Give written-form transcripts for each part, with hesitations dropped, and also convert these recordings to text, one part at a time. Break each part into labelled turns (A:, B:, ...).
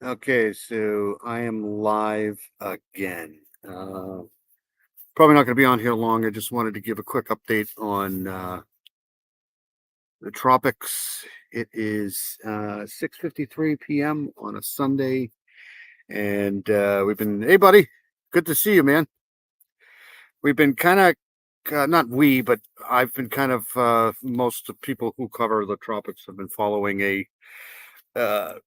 A: Okay, so I am live again. Probably not going to be on here long. I just wanted to give a quick update on the tropics. It is 6:53 p.m. on a Sunday, and we've been. Hey, buddy, good to see you, man. We've been kind of not we, but I've been kind of most of people who cover the tropics have been following a. Uh,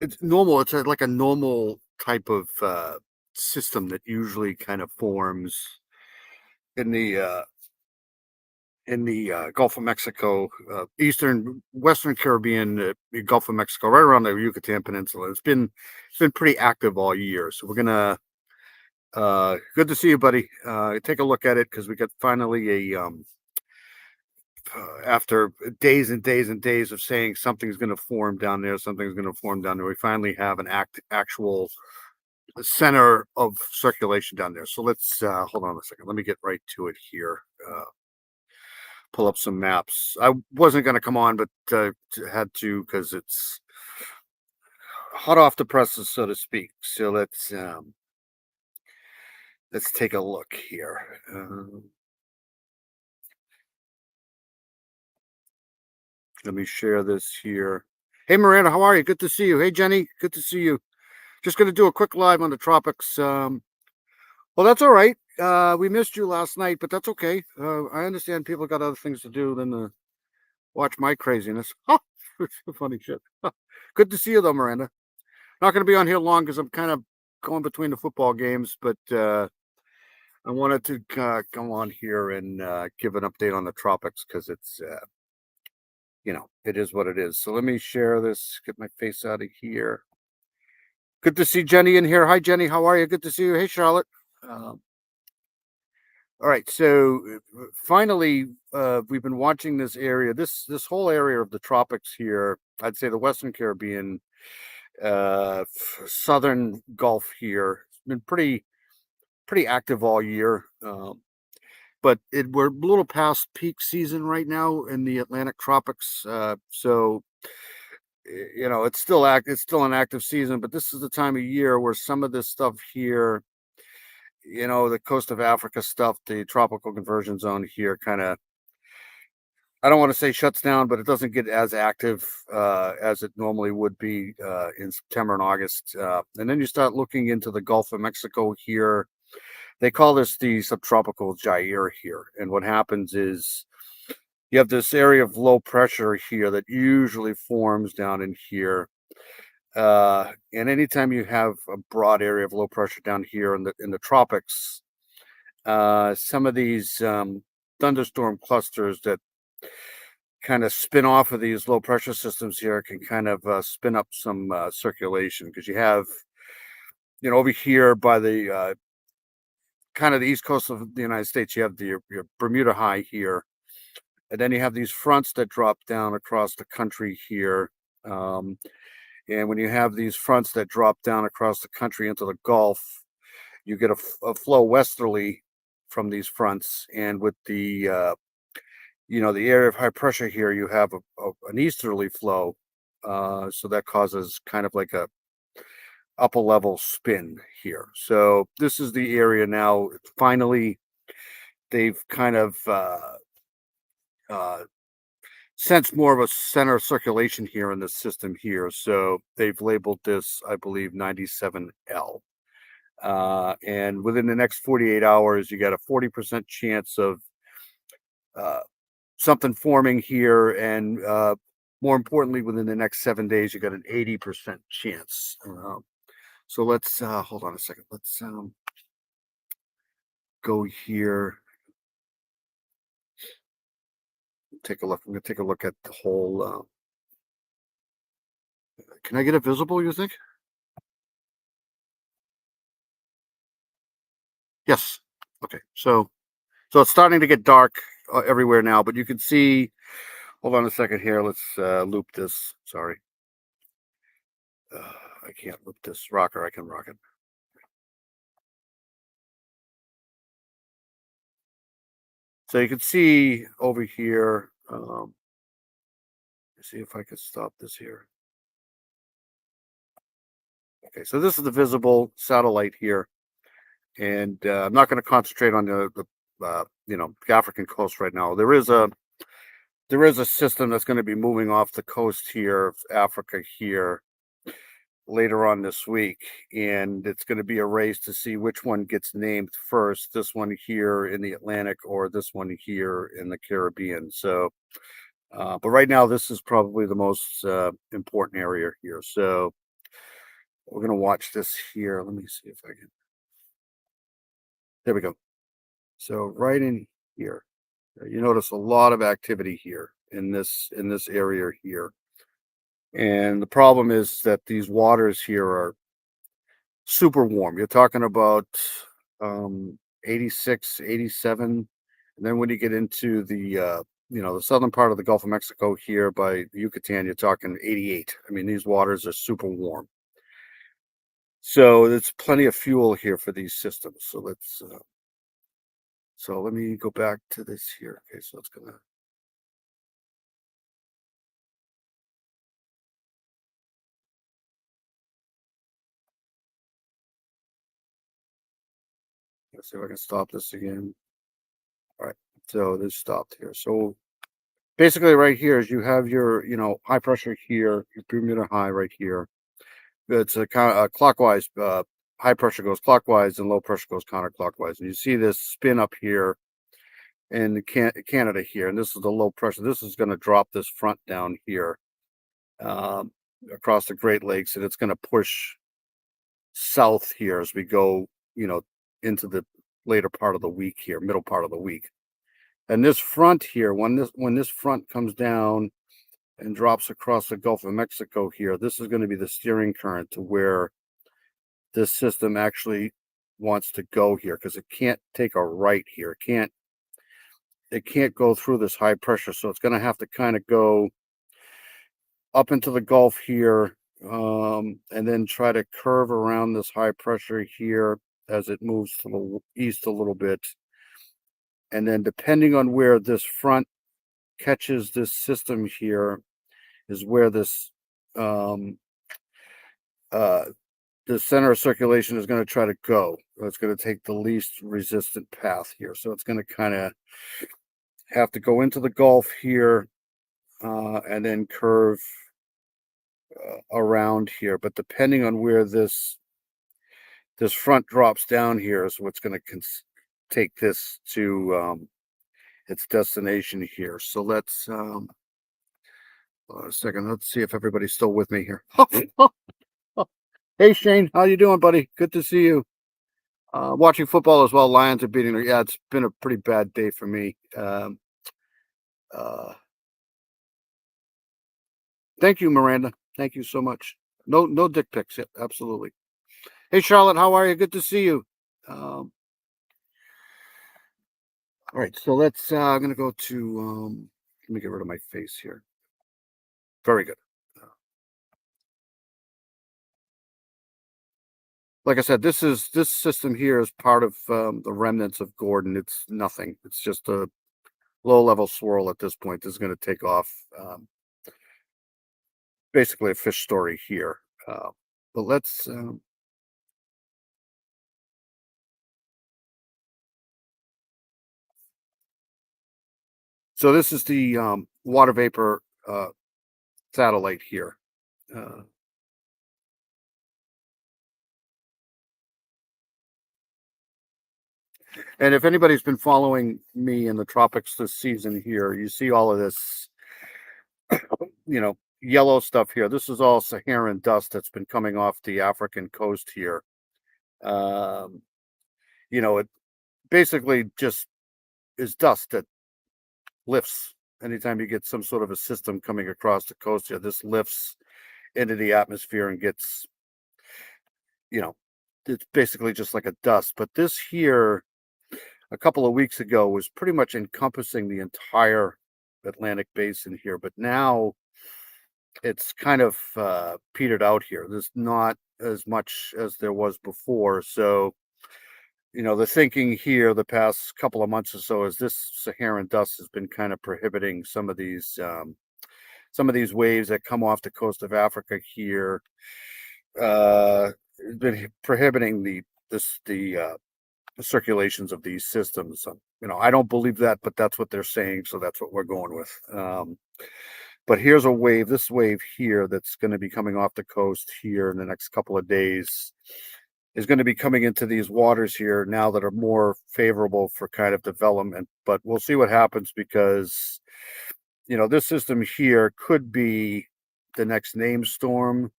A: it's normal. It's like a normal type of system that usually kind of forms in the Gulf of Mexico, eastern, western Caribbean, Gulf of Mexico, right around the Yucatan Peninsula. It's been pretty active all year. So we're gonna. Good to see you, buddy. Take a look at it because we got finally a after days and days and days of saying something's going to form down there, something's going to form down there. We finally have an actual center of circulation down there. So let's hold on a second. Let me get right to it here. Pull up some maps. I wasn't going to come on, but had to because it's hot off the presses, so to speak. So let's take a look here. Let me share this here. Hey, Miranda, how are you? Good to see you. Hey, Jenny, good to see you. Just going to do a quick live on the tropics. Well, that's all right. We missed you last night, but that's okay. I understand people got other things to do than to watch my craziness. Funny shit. Good to see you, though, Miranda. Not going to be on here long because I'm kind of going between the football games, but I wanted to come on here and give an update on the tropics because it's, it is what it is. So let me share this, get my face out of here. Good to see Jenny in here. Hi, Jenny. How are you? Good to see you. Hey, Charlotte. Um, all right. So finally, we've been watching this area, this whole area of the tropics here. I'd say the Western Caribbean, Southern Gulf here. It's been pretty active all year. But we're a little past peak season right now in the Atlantic tropics. So it's still an active season, but this is the time of year where some of this stuff here, the coast of Africa stuff, the tropical conversion zone here, kind of. I don't want to say shuts down, but it doesn't get as active as it normally would be in September and August. And then you start looking into the Gulf of Mexico here. They call this the subtropical gyre here. And what happens is you have this area of low pressure here that usually forms down in here. And anytime you have a broad area of low pressure down here in the tropics, some of these thunderstorm clusters that kind of spin off of these low pressure systems here can kind of spin up some circulation because you have, over here by the kind of the east coast of the United States, you have your Bermuda High here, and then you have these fronts that drop down across the country here. Um, and when you have these fronts that drop down across the country into the Gulf, you get a flow westerly from these fronts, and with the area of high pressure here, you have an easterly flow. So that causes kind of like a upper level spin here. So this is the area now. Finally, they've kind of uh, sensed more of a center circulation here in the system here. So they've labeled this, I believe, 97L. And within the next 48 hours, you got a 40% chance of uh, something forming here, and more importantly, within the next 7 days, you got an 80% chance. So let's hold on a second. Let's go here. Take a look. I'm gonna take a look at the whole. Can I get it visible? You think? Yes. Okay. So it's starting to get dark everywhere now, but you can see. Hold on a second here. Let's loop this. Sorry. I can't loop this rocker. I can rock it. So you can see over here. Let's see if I can stop this here. Okay, so this is the visible satellite here, and I'm not going to concentrate on the the African coast right now. There is a system that's going to be moving off the coast here of Africa here later on this week, and it's going to be a race to see which one gets named first, this one here in the Atlantic or this one here in the Caribbean. So but right now this is probably the most important area here, so we're going to watch this here. Let me see if I can. There we go. So right in here, you notice a lot of activity here in this area here. And the problem is that these waters here are super warm. You're talking about 86, 87. And then when you get into the southern part of the Gulf of Mexico here by Yucatan, you're talking 88. I mean, these waters are super warm. So there's plenty of fuel here for these systems. So let me go back to this here. Okay, so it's gonna. Let's see if I can stop this again. All right, so this stopped here. So basically right here is you have your, high pressure here, your Bermuda high right here. It's a kind of clockwise, high pressure goes clockwise and low pressure goes counterclockwise. And you see this spin up here in Canada here, and this is the low pressure. This is going to drop this front down here um, across the Great Lakes, and it's going to push south here as we go, into the later part of the week here, middle part of the week. And this front here, when this front comes down and drops across the Gulf of Mexico here, this is going to be the steering current to where this system actually wants to go here, because it can't take a right here. It can't go through this high pressure, so it's going to have to kind of go up into the Gulf here, and then try to curve around this high pressure here as it moves to the east a little bit. And then depending on where this front catches this system here is where this the center of circulation is going to try to go. It's going to take the least resistant path here. So it's going to kind of have to go into the Gulf here, and then curve around here. But depending on where this front drops down here is what's going to take this to its destination here. So let's a second. Let's see if everybody's still with me here. Hey Shane, how you doing, buddy? Good to see you. Watching football as well. Lions are beating. Yeah, it's been a pretty bad day for me. Thank you, Miranda. Thank you so much. No dick pics. Yeah, absolutely. Hey Charlotte, how are you? Good to see you. All right, so let's. I'm gonna go to. Let me get rid of my face here. Very good. Like I said, this system here is part of the remnants of Gordon. It's nothing. It's just a low-level swirl at this point. This is going to take off. Basically, a fish story here. But let's. So this is the water vapor satellite here. And if anybody's been following me in the tropics this season here, you see all of this, yellow stuff here. This is all Saharan dust that's been coming off the African coast here. It basically just is dust that lifts. Anytime you get some sort of a system coming across the coast here, this lifts into the atmosphere and gets, it's basically just like a dust. But this here, a couple of weeks ago, was pretty much encompassing the entire Atlantic basin here. But now it's kind of petered out here. There's not as much as there was before. So, the thinking here the past couple of months or so is this Saharan dust has been kind of prohibiting some of these waves that come off the coast of Africa here. been prohibiting the circulations of these systems. I don't believe that, but that's what they're saying, so that's what we're going with. But here's a wave, this wave here that's going to be coming off the coast here in the next couple of days is going to be coming into these waters here now that are more favorable for kind of development. But we'll see what happens because, this system here could be the next name storm.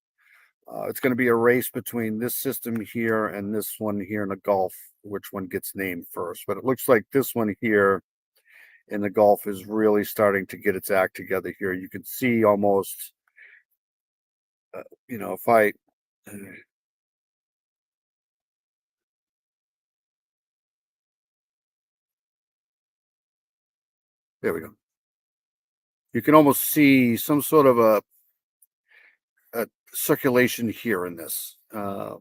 A: It's going to be a race between this system here and this one here in the Gulf, which one gets named first. But it looks like this one here in the Gulf is really starting to get its act together here. You can see almost, if I, there we go. You can almost see some sort of a circulation here in this. Where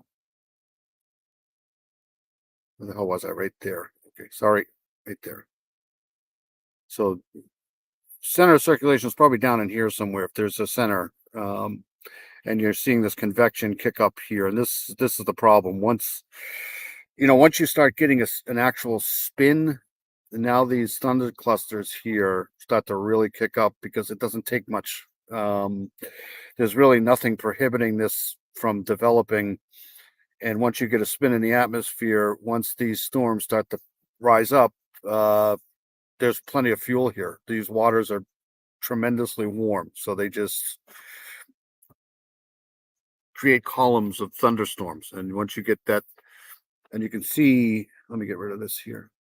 A: the hell was I? Right there. Okay, sorry, right there. So center circulation is probably down in here somewhere if there's a center. And you're seeing this convection kick up here, and this is the problem. Once you start getting an actual spin, now these thunder clusters here start to really kick up because it doesn't take much. There's really nothing prohibiting this from developing, and once you get a spin in the atmosphere, once these storms start to rise up, there's plenty of fuel here. These waters are tremendously warm, so they just create columns of thunderstorms. And once you get that, and you can see, let me get rid of this here.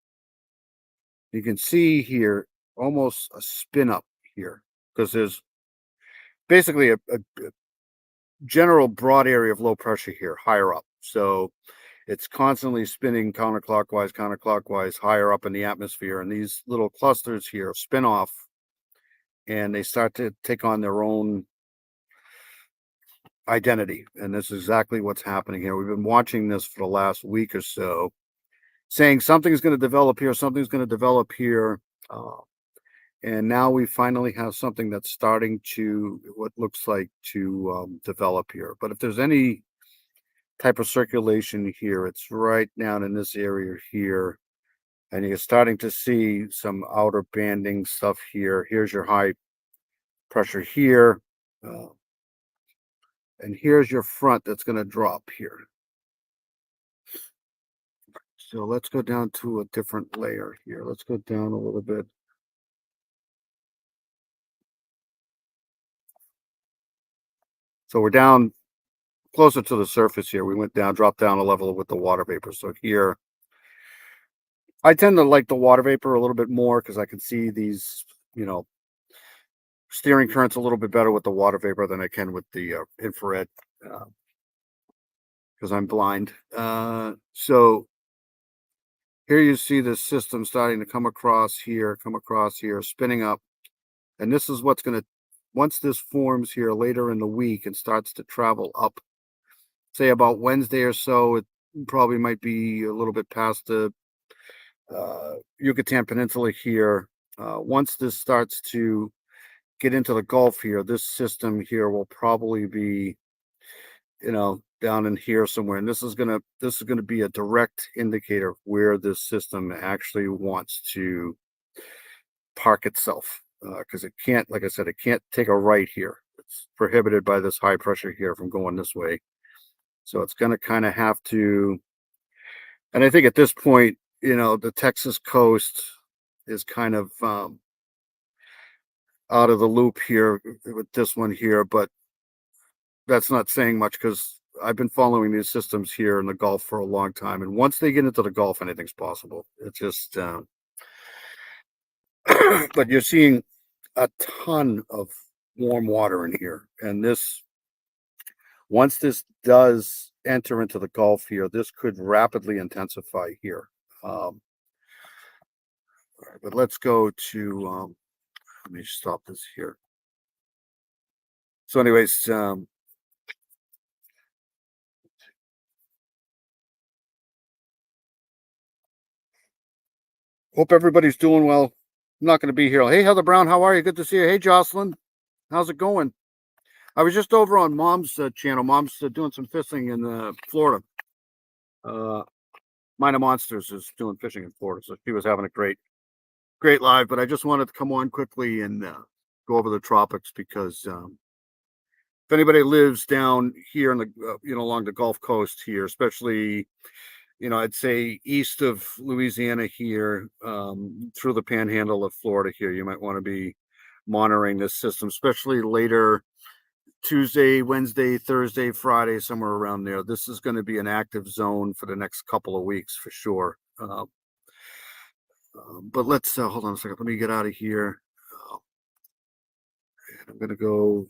A: You can see here almost a spin up here because there's basically a general broad area of low pressure here higher up. So it's constantly spinning counterclockwise, higher up in the atmosphere. And these little clusters here spin off and they start to take on their own identity. And this is exactly what's happening here. We've been watching this for the last week or so, saying something's going to develop here, something's going to develop here. And now we finally have something that's starting to, what looks like to develop here. But if there's any type of circulation here, it's right down in this area here. And you're starting to see some outer banding stuff here. Here's your high pressure here. And here's your front that's going to drop here. So let's go down to a different layer here. Let's go down a little bit. So we're down closer to the surface here. We went down, dropped down a level with the water vapor. So here, I tend to like the water vapor a little bit more because I can see these, steering currents a little bit better with the water vapor than I can with the infrared because I'm blind. So here you see this system starting to come across here, spinning up. And this is what's going to, once this forms here later in the week and starts to travel up, say about Wednesday or so, it probably might be a little bit past the Yucatan Peninsula here. Once this starts to get into the Gulf here, this system here will probably be, down in here somewhere. And this is gonna be a direct indicator of where this system actually wants to park itself. Because it can't, like I said, it can't take a right here. It's prohibited by this high pressure here from going this way. So it's going to kind of have to, and I think at this point, the Texas coast is kind of out of the loop here with this one here, but that's not saying much because I've been following these systems here in the Gulf for a long time. And once they get into the Gulf, anything's possible. It's just, but you're seeing a ton of warm water in here. And once this does enter into the Gulf here, this could rapidly intensify here. But let's go to, let me stop this here. So anyways, hope everybody's doing well. I'm not going to be here. Hey, Heather Brown, how are you? Good to see you. Hey, Jocelyn, how's it going? I was just over on Mom's channel. Mom's doing some fishing in Florida. Minor Monsters is doing fishing in Florida, so she was having a great live. But I just wanted to come on quickly and go over the tropics because if anybody lives down here in the along the Gulf Coast here, especially I'd say east of Louisiana here, through the panhandle of Florida here, you might want to be monitoring this system, especially later Tuesday, Wednesday, Thursday, Friday, somewhere around there. This is going to be an active zone for the next couple of weeks for sure. But let's hold on a second. Let me get out of here. I'm going to go.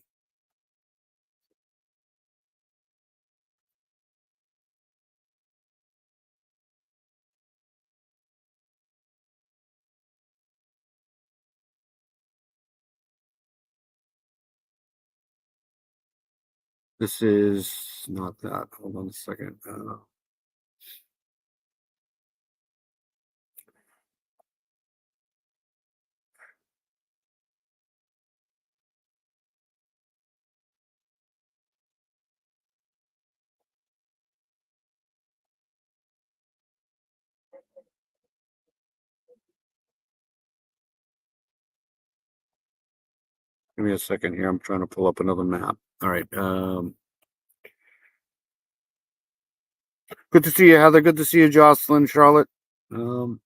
A: This is not that. Hold on a second. Give me a second here. I'm trying to pull up another map. All right. Good to see you, Heather. Good to see you, Jocelyn, Charlotte. All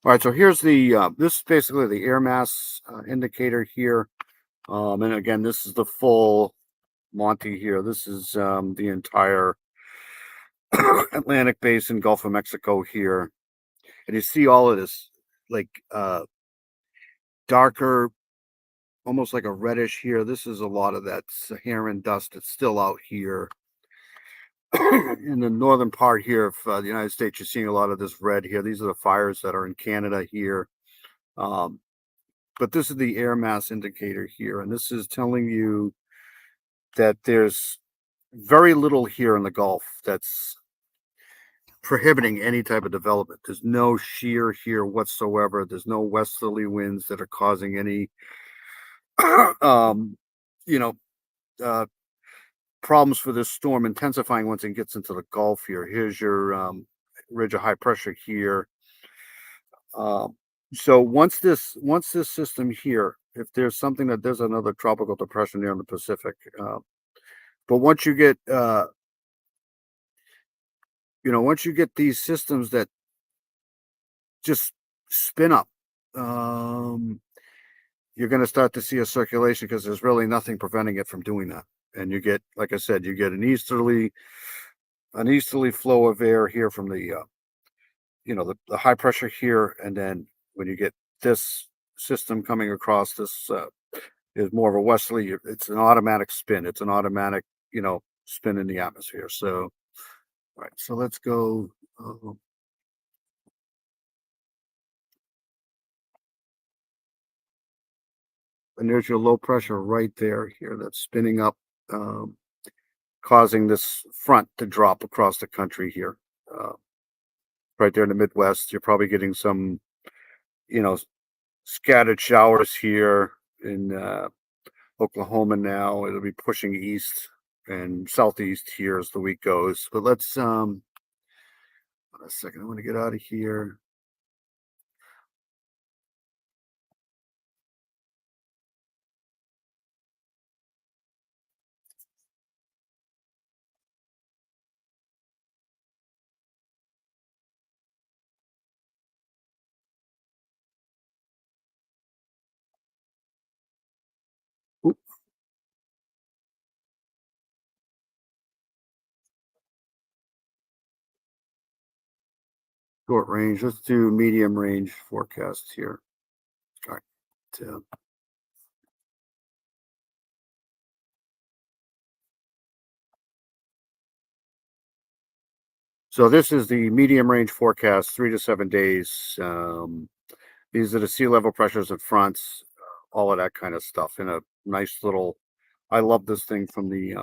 A: right, so here's the this is basically the air mass indicator here. And again, this is the full Monty here. This is the entire Atlantic Basin, Gulf of Mexico here. And you see all of this like darker, almost like a reddish here. This is a lot of that Saharan dust that's still out here. In the northern part here of the United States, you're seeing a lot of this red here. These are the fires that are in Canada here. But this is the air mass indicator here. And this is telling you that there's very little here in the Gulf that's prohibiting any type of development. There's no shear here whatsoever. There's no westerly winds that are causing any, you know, problems for this storm intensifying once it gets into the Gulf here. Here's your ridge of high pressure here. So once this system here, if there's something that there's another tropical depression there in the Pacific, but once you get once you get these systems that just spin up, you're going to start to see a circulation because there's really nothing preventing it from doing that. And you get, like I said, you get an easterly flow of air here from the the high pressure here, and then when you get this system coming across, this is more of a westerly. It's an automatic spin. It's an automatic spin in the atmosphere. So all right, so let's go. And there's your low pressure right there here that's spinning up, causing this front to drop across the country here. Right there in the Midwest, you're probably getting some, scattered showers here in Oklahoma now. It'll be pushing east and southeast here as the week goes. But let's a second. I want to get out of here. Oop. Short range. Let's do medium range forecasts here. All right. So this is the medium range forecast, 3 to 7 days. These are the sea level pressures and fronts, all of that kind of stuff in a nice little. I love this thing from the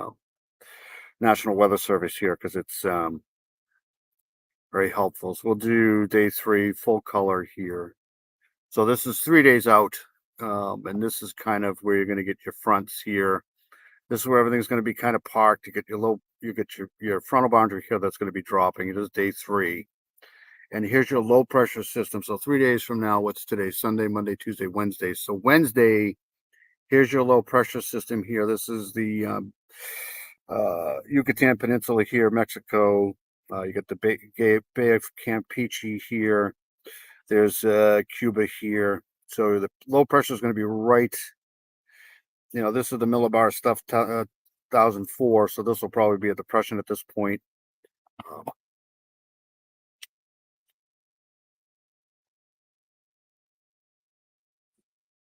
A: National Weather Service here because it's Very helpful. So we'll do day 3 full color here. So this is 3 days out, and this is kind of where you're going to get your fronts here. This is where everything's going to be kind of parked. You get your low, you get your frontal boundary here that's going to be dropping. It is day 3, and here's your low pressure system. So 3 days from now, what's today? Sunday, Monday, Tuesday, Wednesday. So Wednesday, here's your low pressure system here. This is the Yucatan Peninsula here, Mexico. You got the Bay of Campeche here. There's Cuba here. So the low pressure is going to be right. This is the millibar stuff, 1004. So this will probably be a depression at this point.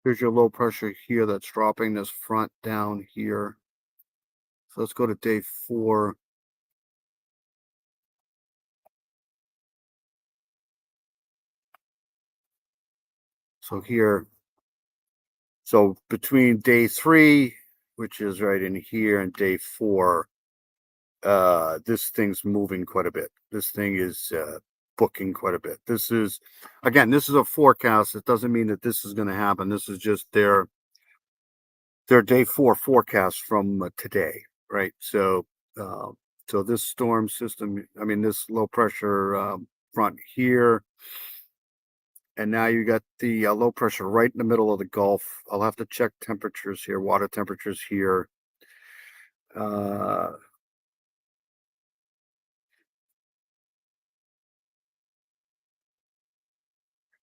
A: Here's your low pressure here that's dropping this front down here. So let's go to day 4. So here, so between day 3, which is right in here, and day 4, this thing's moving quite a bit. This thing is booking quite a bit. This is, again, this is a forecast. It doesn't mean that this is going to happen. This is just their day 4 forecast from today, right? So this storm system, I mean, this low pressure front here, and now you got the low pressure right in the middle of the Gulf. I'll have to check temperatures here, water temperatures here.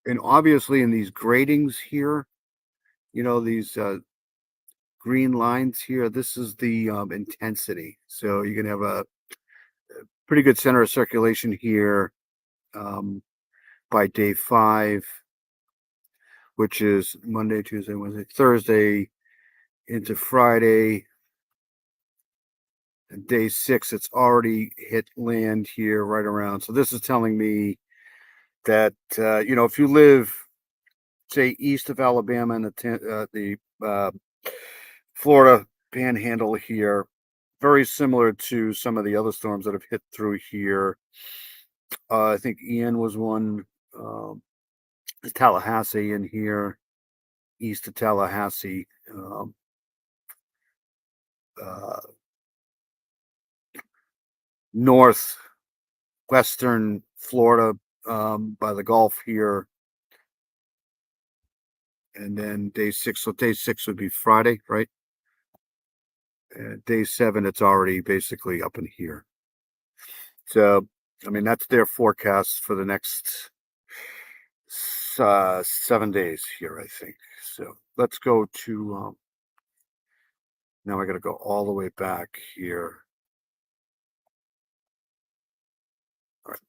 A: And obviously in these gratings here, these green lines here, this is the intensity. So you can have a pretty good center of circulation here by day 5, which is Monday, Tuesday, Wednesday, Thursday into Friday. And day 6, it's already hit land here right around. So this is telling me that, if you live, say, east of Alabama and the Florida panhandle here, very similar to some of the other storms that have hit through here. I think Ian was one. Tallahassee in here, east of Tallahassee. Northwestern Florida by the Gulf here. And then day 6. So day 6 would be Friday, right? Day 7, it's already basically up in here. So, I mean, that's their forecast for the next 7 days here, I think. So let's go to, now I got to go all the way back here. All right.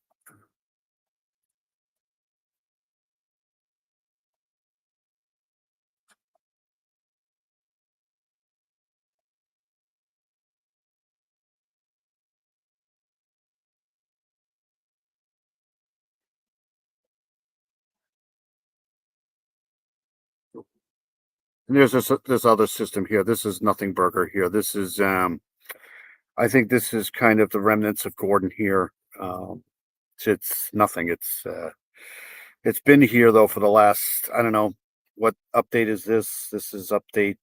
A: And there's this other system here. This is Nothing Burger here. This is I think this is kind of the remnants of Gordon here. It's nothing. It's been here though for the last, I don't know, what update is this? This is update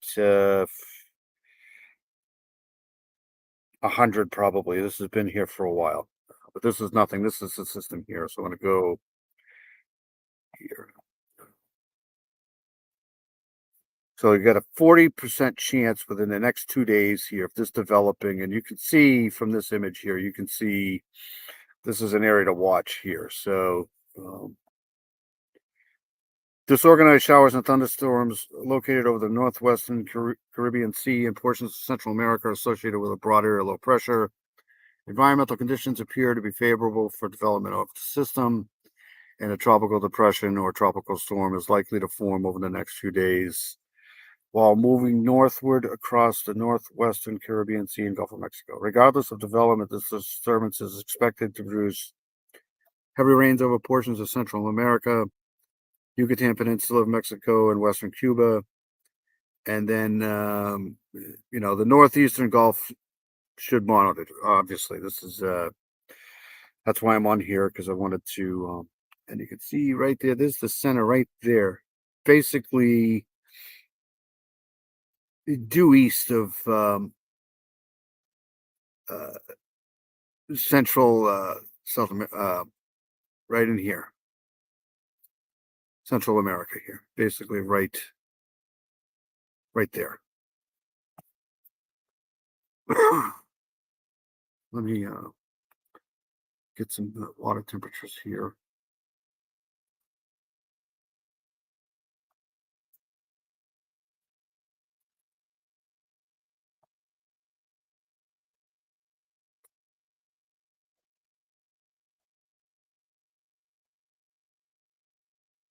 A: 100 probably. This has been here for a while, but this is nothing. This is the system here. So I'm going to go here. So you got a 40% chance within the next 2 days here of this developing. And you can see from this image here, you can see this is an area to watch here. So disorganized showers and thunderstorms located over the northwestern Caribbean Sea and portions of Central America are associated with a broad area of low pressure. Environmental conditions appear to be favorable for development of the system, and a tropical depression or tropical storm is likely to form over the next few days while moving northward across the northwestern Caribbean Sea and Gulf of Mexico. Regardless of development, this disturbance is expected to produce heavy rains over portions of Central America, Yucatan Peninsula of Mexico, and western Cuba. And then, the northeastern Gulf should monitor. Obviously, this is That's why I'm on here, because I wanted to, and you can see right there, there's the center right there. Basically, due east of uh, central South America, right in here, Central America here, basically right there. Let me get some water temperatures here.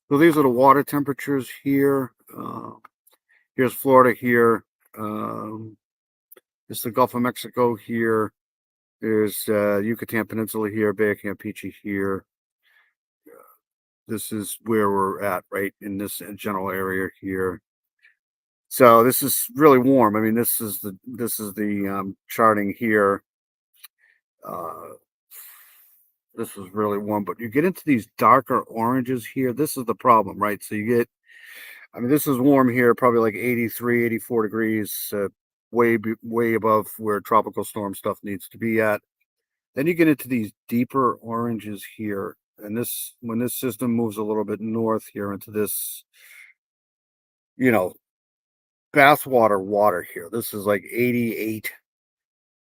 A: So these are the water temperatures here. Here's Florida here. It's the Gulf of Mexico here. There's Yucatan Peninsula here, Bay of Campeche here. This is where we're at, right in this general area here. So this is really warm. I mean, this is the charting here. This is really warm, but you get into these darker oranges here. This is the problem, right? So you get, I mean, this is warm here, probably like 83, 84 degrees, way above where tropical storm stuff needs to be at. Then you get into these deeper oranges here. And this, when this system moves a little bit north here into this, you know, bathwater water here. This is like 88,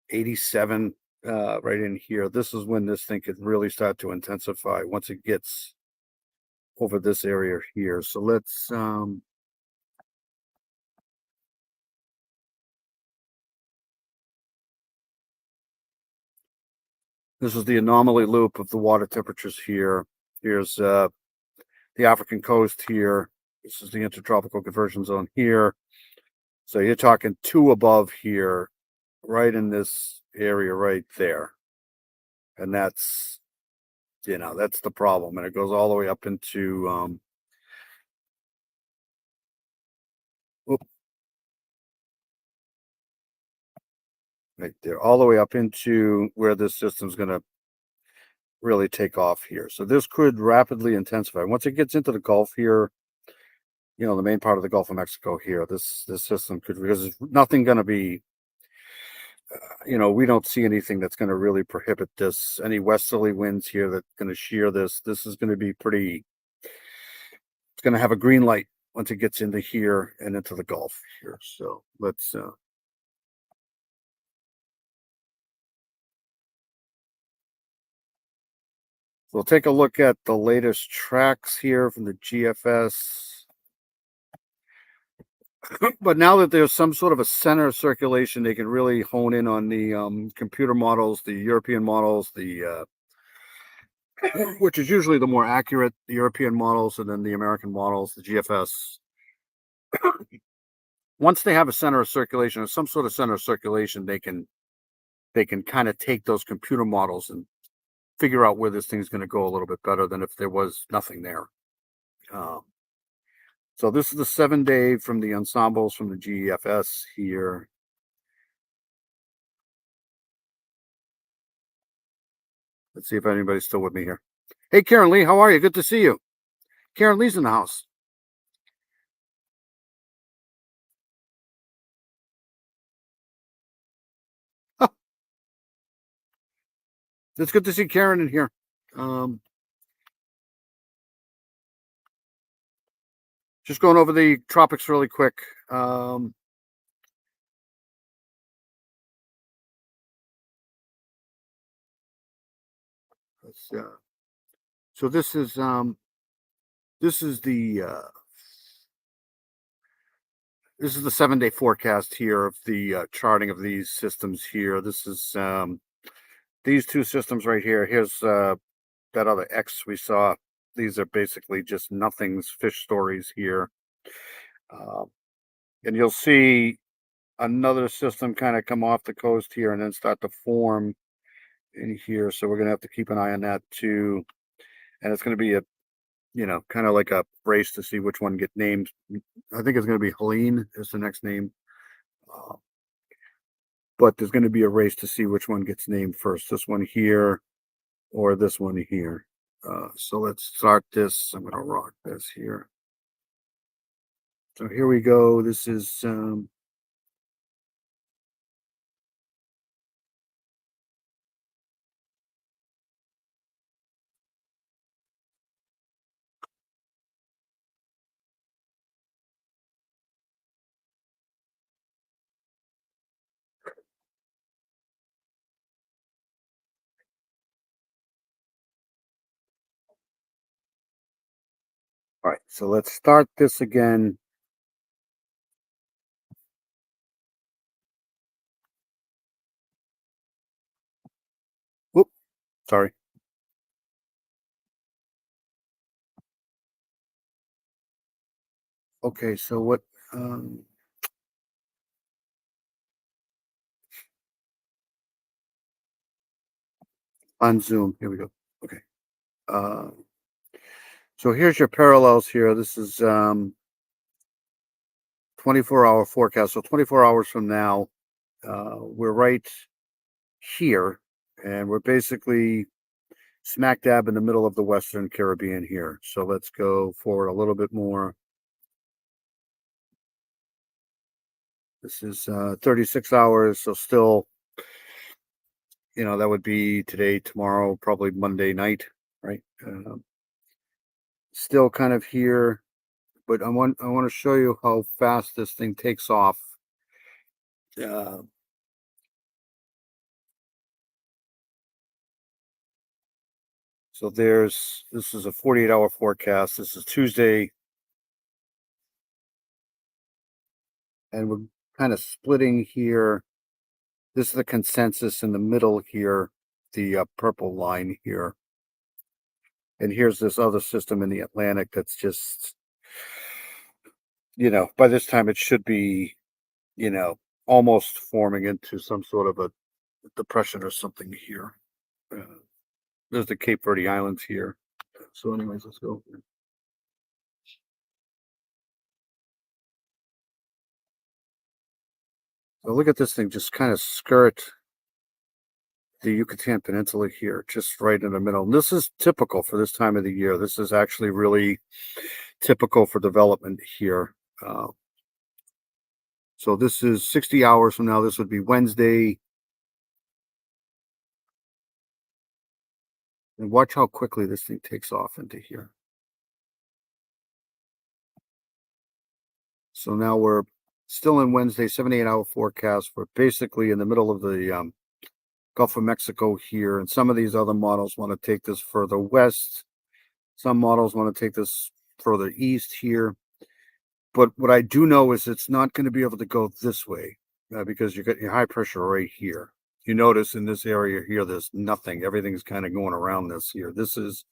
A: 87, right in here. This is when this thing could really start to intensify once it gets over this area here. So let's, this is the anomaly loop of the water temperatures here. Here's the African coast here. This is the intertropical conversion zone here. So you're talking 2 above here, right in this area right there. And that's, you know, that's the problem. And it goes all the way up into, right there, all the way up into where this system's going to really take off here. So this could rapidly intensify. Once it gets into the Gulf here, you know, the main part of the Gulf of Mexico here, this system could, because there's nothing going to be, you know, we don't see anything that's going to really prohibit this. Any westerly winds here that's going to shear this. This is going to be pretty, it's going to have a green light once it gets into here and into the Gulf here. So let's, we'll take a look at the latest tracks here from the GFS. But now that there's some sort of a center of circulation, they can really hone in on the computer models, the European models, the which is usually the more accurate, the European models, and then the American models, the GFS. Once they have a center of circulation or some sort of center of circulation, they can kind of take those computer models and figure out where this thing's going to go a little bit better than if there was nothing there. So this is the 7-day from the ensembles from the GFS here. Let's see if anybody's still with me here. Hey, Karen Lee, how are you? Good to see you. Karen Lee's in the house. Oh, it's good to see Karen in here. Just going over the tropics really quick. So this is the this is the 7-day forecast here of the charting of these systems here. This is these 2 systems right here. Here's that other X we saw. These are basically just nothings, fish stories here. And you'll see another system kind of come off the coast here and then start to form in here. So we're going to have to keep an eye on that too. And it's going to be a, you know, kind of like a race to see which one get named. I think it's going to be Helene is the next name. But there's going to be a race to see which one gets named first. This one here, or this one here. So let's start this. I'm going to rock this here. So here we go. This is all right. So let's start this again. Whoop, sorry. Okay, so what on Zoom, here we go. Okay. Uh so here's your parallels here. This is 24-hour forecast. So 24 hours from now, we're right here, and we're basically smack dab in the middle of the Western Caribbean here. So let's go forward a little bit more. This is 36 hours, so still, that would be today, tomorrow, probably Monday night, right? Still kind of here, but I want to show you how fast this thing takes off. Uh, so this is a 48-hour forecast. This is Tuesday, and we're kind of splitting here. This is the consensus in the middle here, the purple line here. And here's this other system in the Atlantic that's just, by this time it should be, almost forming into some sort of a depression or something here. Uh, there's the Cape Verde Islands here. So anyways, let's go. So look at this thing just kind of skirt the Yucatan Peninsula here, just right in the middle. And this is typical for this time of the year. This is actually really typical for development here. So this is 60 hours from now. This would be Wednesday. And watch how quickly this thing takes off into here. So now we're still in Wednesday, 78-hour forecast. We're basically in the middle of the Gulf of Mexico here. And some of these other models want to take this further west. Some models want to take this further east here. But what I do know is it's not going to be able to go this way because you got your high pressure right here. You notice in this area here, there's nothing. Everything's kind of going around this here. This is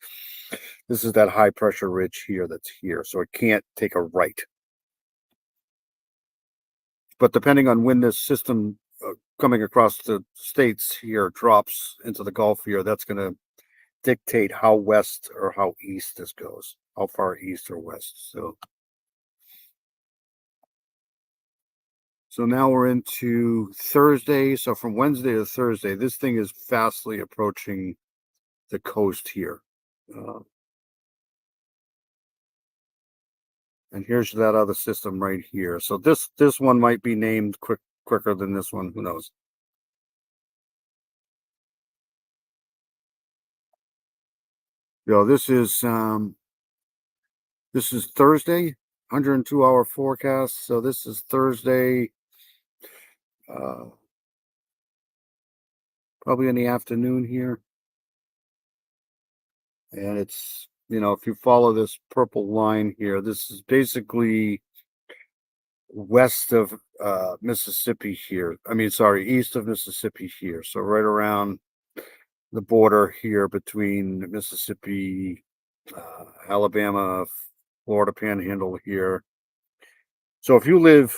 A: that high pressure ridge here that's here. So it can't take a right. But depending on when this system coming across the states here drops into the Gulf here, that's going to dictate how west or how east this goes, how far east or west. So now we're into Thursday. So from Wednesday to Thursday, this thing is fastly approaching the coast here. And here's that other system right here. So this one might be named quicker than this one. Who knows? This is Thursday, 102-hour forecast. So this is Thursday, probably in the afternoon here. And it's, if you follow this purple line here, this is basically west of Mississippi here. I mean, sorry, east of Mississippi here. So right around the border here between Mississippi, Alabama, Florida Panhandle here. So if you live,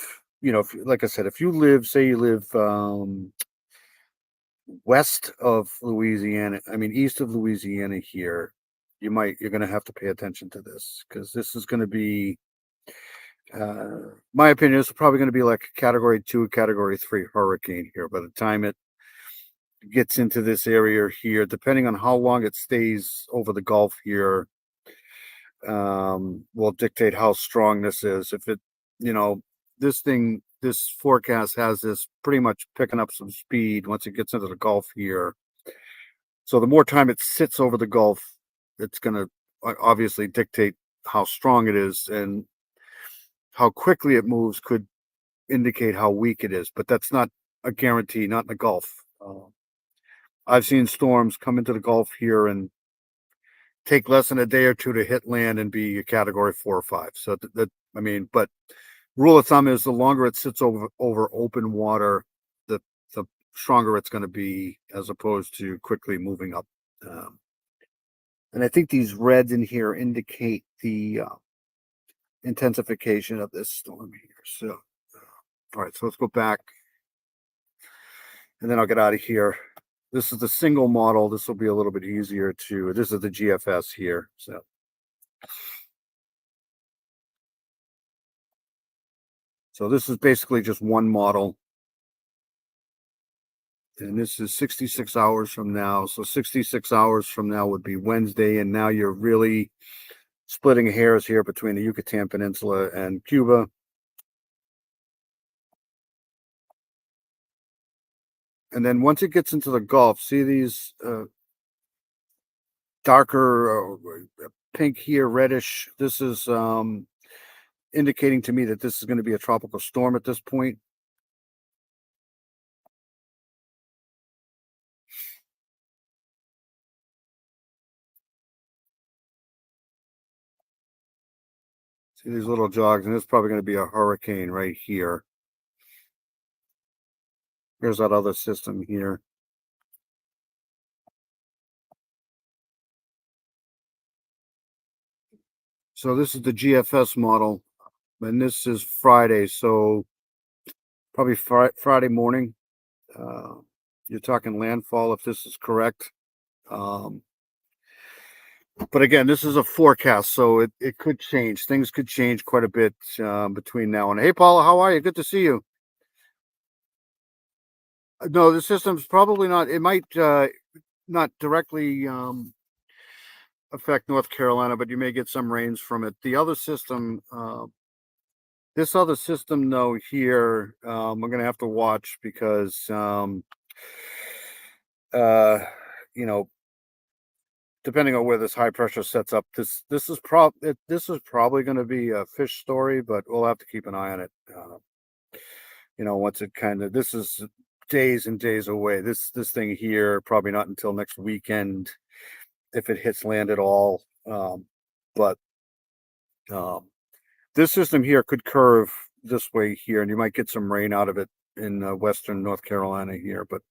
A: like I said, if you live, say you live west of Louisiana, I mean, east of Louisiana here, you're going to have to pay attention to this because this is going to be, my opinion, this is probably going to be like a category 2, category 3 hurricane here by the time it gets into this area here, depending on how long it stays over the Gulf here, will dictate how strong this is. If it, you know, this forecast has this pretty much picking up some speed once it gets into the Gulf here. So the more time it sits over the Gulf, it's going to obviously dictate how strong it is, and how quickly it moves could indicate how weak it is. But that's not a guarantee, not in the Gulf. I've seen storms come into the Gulf here and take less than a day or two to hit land and be a category 4 or 5. So that I mean, but rule of thumb is the longer it sits over open water, the stronger it's going to be, as opposed to quickly moving up. And I think these reds in here indicate the intensification of this storm here. So, all right, so let's go back, and then I'll get out of here. This is the single model. This will be a little bit easier to. This is the GFS here. So this is basically just one model. And this is 66 hours from now. So 66 hours from now would be Wednesday. And now you're really splitting hairs here between the Yucatan Peninsula and Cuba. And then once it gets into the Gulf, see these darker pink here, reddish. This is indicating to me that this is going to be a tropical storm at this point. See these little jogs, and it's probably going to be a hurricane right here. Here's that other system here. So this is the GFS model, and this is Friday. So probably Friday morning. You're talking landfall if this is correct. But again, this is a forecast, so it could change. Things could change quite a bit between now and. Hey, Paula, how are you? Good to see you. No, the system's probably not. It might not directly affect North Carolina, but you may get some rains from it. The other system, this other system, though, here, we're going to have to watch because, you know, depending on where this high pressure sets up, this is probably going to be a fish story, but we'll have to keep an eye on it. You know, once it this is days and days away. This thing here probably not until next weekend, if it hits land at all. But this system here could curve this way here, and you might get some rain out of it in western North Carolina here. But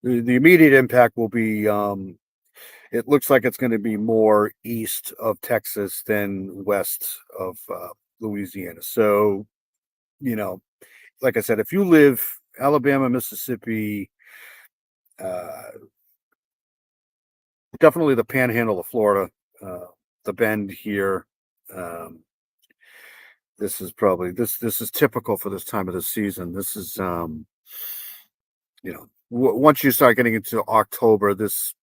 A: the immediate impact will be, it looks like it's going to be more east of Texas than west of Louisiana. So, you know, like I said, if you live Alabama, Mississippi, definitely the panhandle of Florida, the Bend here. This is probably this is typical for this time of the season. This is you know, once you start getting into October, this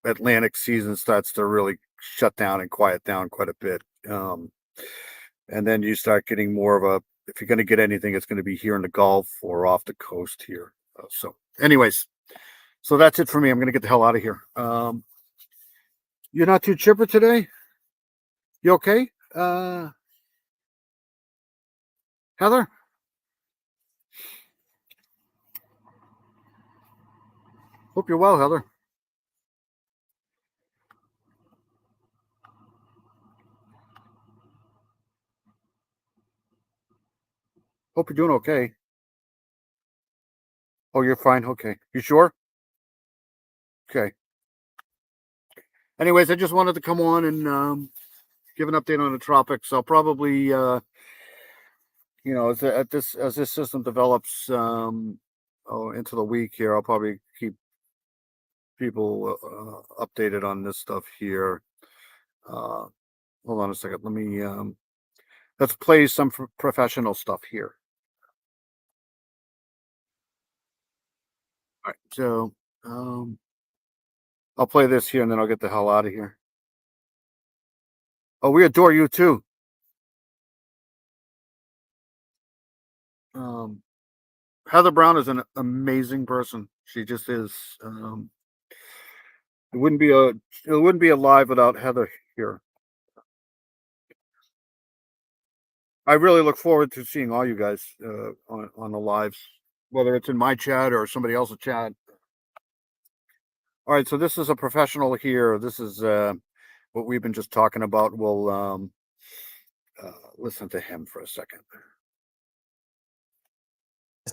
A: Atlantic season starts to really shut down and quiet down quite a bit. And then you start getting more of a, if you're going to get anything, it's going to be here in the Gulf or off the coast here. So anyways, so that's it for me. I'm going to get the hell out of here. You're not too chipper today? You okay? Heather? Hope you're well, Heather. Hope you're doing okay. Oh, you're fine. Okay. You sure? Okay. Anyways, I just wanted to come on and give an update on the tropics. I'll probably, you know, as this system develops into the week here, I'll probably keep people updated on this stuff here. Hold on a second. Let me let's play some professional stuff here. All right, so I'll play this here and then I'll get the hell out of here. Oh, we adore you too. Heather Brown is an amazing person. She just is. It wouldn't be alive without Heather here. I really look forward to seeing all you guys on the lives, whether it's in my chat or somebody else's chat. All right, so this is a professional here. This is what we've been just talking about. We'll listen to him for a second.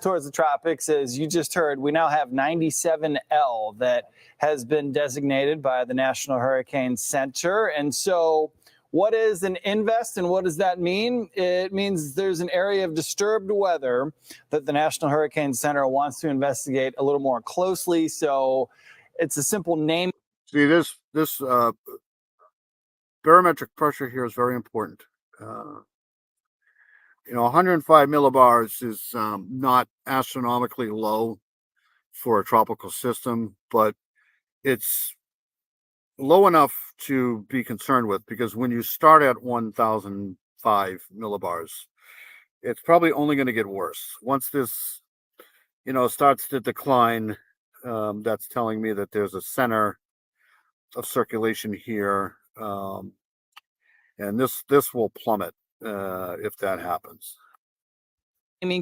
B: Towards the tropics, as you just heard, we now have 97L that has been designated by the National Hurricane Center. And so what is an invest and what does that mean? It means there's an area of disturbed weather that the National Hurricane Center wants to investigate a little more closely. So it's a simple name.
A: See, this barometric pressure here is very important. 105 millibars is not astronomically low for a tropical system, but it's low enough to be concerned with, because when you start at 1005 millibars, it's probably only going to get worse. Once this, starts to decline, that's telling me that there's a center of circulation here, and this will plummet if that happens.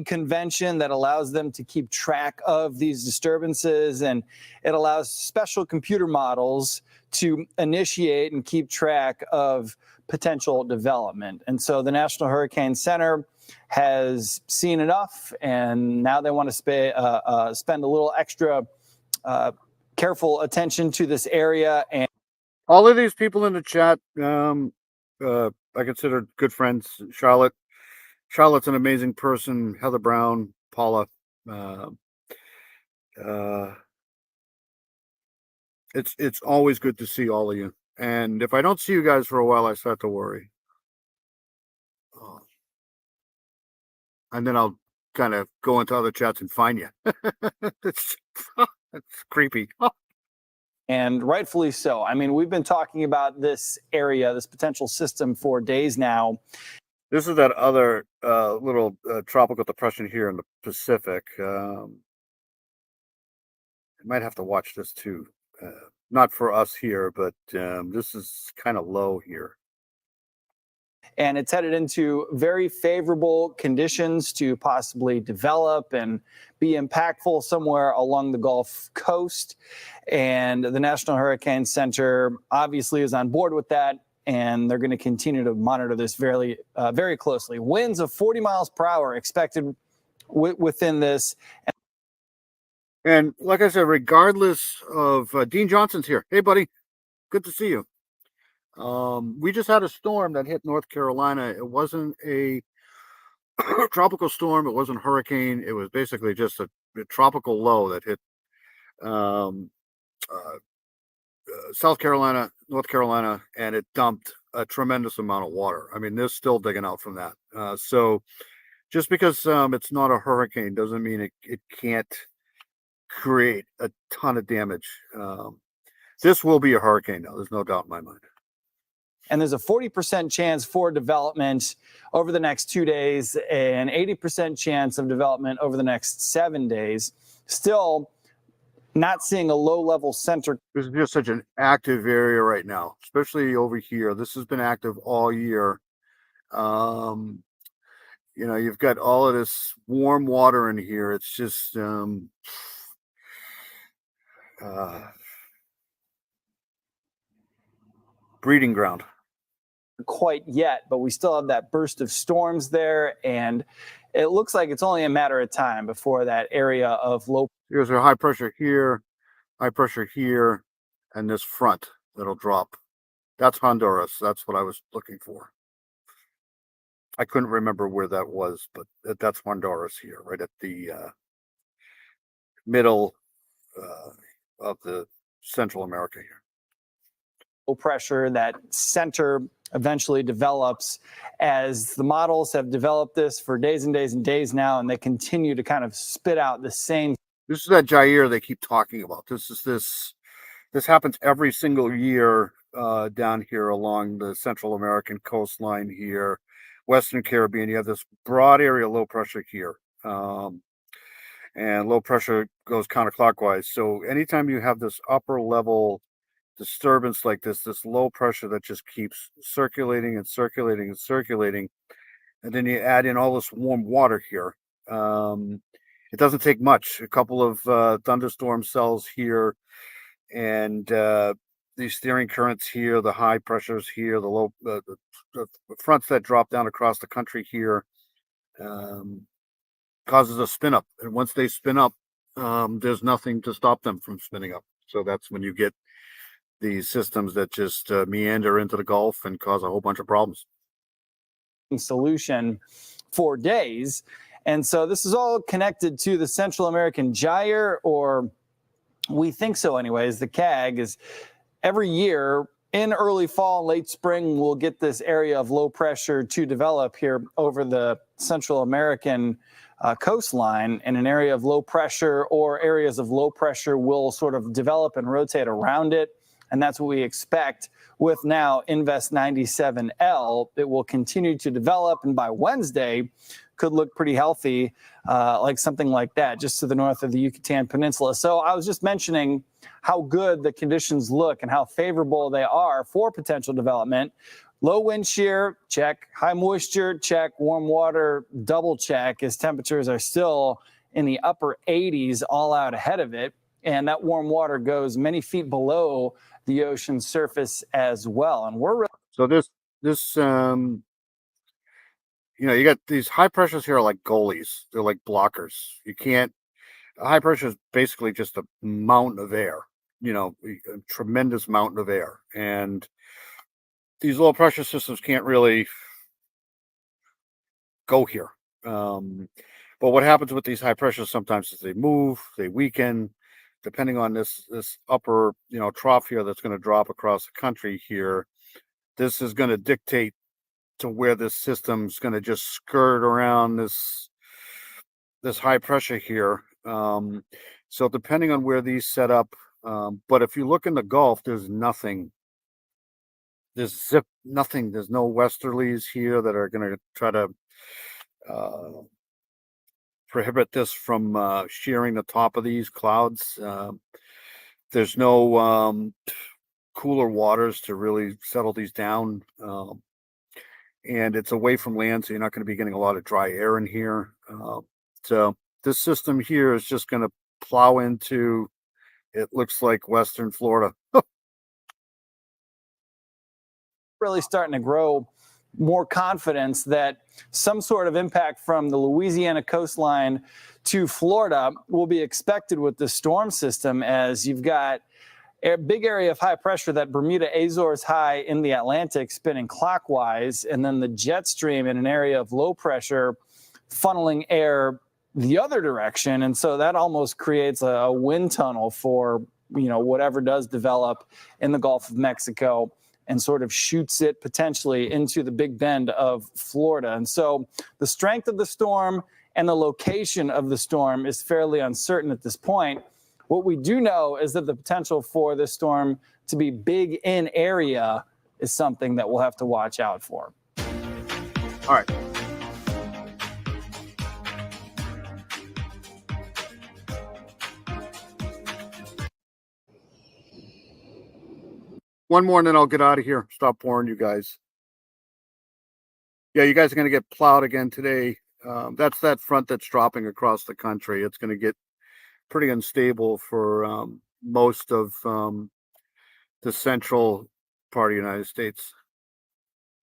B: Convention that allows them to keep track of these disturbances, and it allows special computer models to initiate and keep track of potential development. And so the National Hurricane Center has seen enough, and now they want to spend a little extra careful attention to this area. And
A: all of these people in the chat, I consider good friends. Charlotte's an amazing person. Heather Brown, Paula. It's always good to see all of you. And if I don't see you guys for a while, I start to worry. And then I'll kind of go into other chats and find you. it's creepy.
B: And rightfully so. I mean, we've been talking about this area, this potential system, for days now.
A: This is that other little tropical depression here in the Pacific. I might have to watch this too. Not for us here, but this is kind of low here.
B: And it's headed into very favorable conditions to possibly develop and be impactful somewhere along the Gulf Coast. And the National Hurricane Center obviously is on board with that, and they're going to continue to monitor this very closely. Winds of 40 miles per hour expected within this.
A: And like I said, regardless of Dean Johnson's here. Hey, buddy. Good to see you. We just had a storm that hit North Carolina. It wasn't a tropical storm. It wasn't a hurricane. It was basically just a tropical low that hit South Carolina, North Carolina, and it dumped a tremendous amount of water. I mean, they're still digging out from that. So just because it's not a hurricane doesn't mean it can't create a ton of damage. This will be a hurricane, though. There's no doubt in my mind.
B: And there's a 40% chance for development over the next 2 days, and 80% chance of development over the next 7 days. Still not seeing a low-level center.
A: This is just such an active area right now, especially over here. This has been active all year. You've got all of this warm water in here. It's just breeding ground.
B: Quite yet, but we still have that burst of storms there, and it looks like it's only a matter of time before that area of low.
A: Here's a high pressure here, and this front that'll drop. That's Honduras. That's what I was looking for. I couldn't remember where that was, but that's Honduras here, right at the middle of the Central America here.
B: Low pressure, that center eventually develops, as the models have developed this for days and days and days now, and they continue to kind of spit out the same.
A: This is that Jair they keep talking about. This happens every single year down here along the Central American coastline here, Western Caribbean. You have this broad area of low pressure here. And low pressure goes counterclockwise. So anytime you have this upper level disturbance like this low pressure that just keeps circulating and circulating and circulating, and then you add in all this warm water here. It doesn't take much. A couple of thunderstorm cells here, and these steering currents here, the high pressures here, the fronts that drop down across the country here, causes a spin up. And once they spin up, there's nothing to stop them from spinning up. So that's when you get these systems that just meander into the Gulf and cause a whole bunch of problems.
B: Solution for days. And so this is all connected to the Central American Gyre, or we think so anyways. The CAG is every year in early fall and late spring, we'll get this area of low pressure to develop here over the Central American coastline, and an area of low pressure or areas of low pressure will sort of develop and rotate around it. And that's what we expect with now Invest 97L. It will continue to develop, and by Wednesday could look pretty healthy, like something like that, just to the north of the Yucatan Peninsula. So I was just mentioning how good the conditions look and how favorable they are for potential development. Low wind shear, check. High moisture, check. Warm water, double check, as temperatures are still in the upper 80s all out ahead of it. And that warm water goes many feet below the ocean surface as well. And we're
A: so this you got these high pressures here are like goalies. They're like blockers. You can't. High pressure is basically just a mountain of air. A tremendous mountain of air, and these low pressure systems can't really go here. But what happens with these high pressures sometimes is they move, they weaken, depending on this upper trough here that's going to drop across the country here. This is going to dictate to where this system's going to just skirt around this high pressure here. So depending on where these set up, but if you look in the Gulf, there's nothing. There's nothing. There's no westerlies here that are going to try to prohibit this from shearing the top of these clouds. There's no cooler waters to really settle these down. And it's away from land, so you're not going to be getting a lot of dry air in here. So this system here is just going to plow into, it looks like Western Florida.
B: really starting to grow more confidence that some sort of impact from the Louisiana coastline to Florida will be expected with the storm system, as you've got a big area of high pressure, that Bermuda Azores high in the Atlantic spinning clockwise, and then the jet stream in an area of low pressure funneling air the other direction. And so that almost creates a wind tunnel for, whatever does develop in the Gulf of Mexico, and sort of shoots it potentially into the Big Bend of Florida. And so the strength of the storm and the location of the storm is fairly uncertain at this point. What we do know is that the potential for this storm to be big in area is something that we'll have to watch out for.
A: All right. One more and then I'll get out of here. Stop boring you guys. Yeah, you guys are going to get plowed again today. That's that front that's dropping across the country. It's going to get pretty unstable for most of the central part of the United States.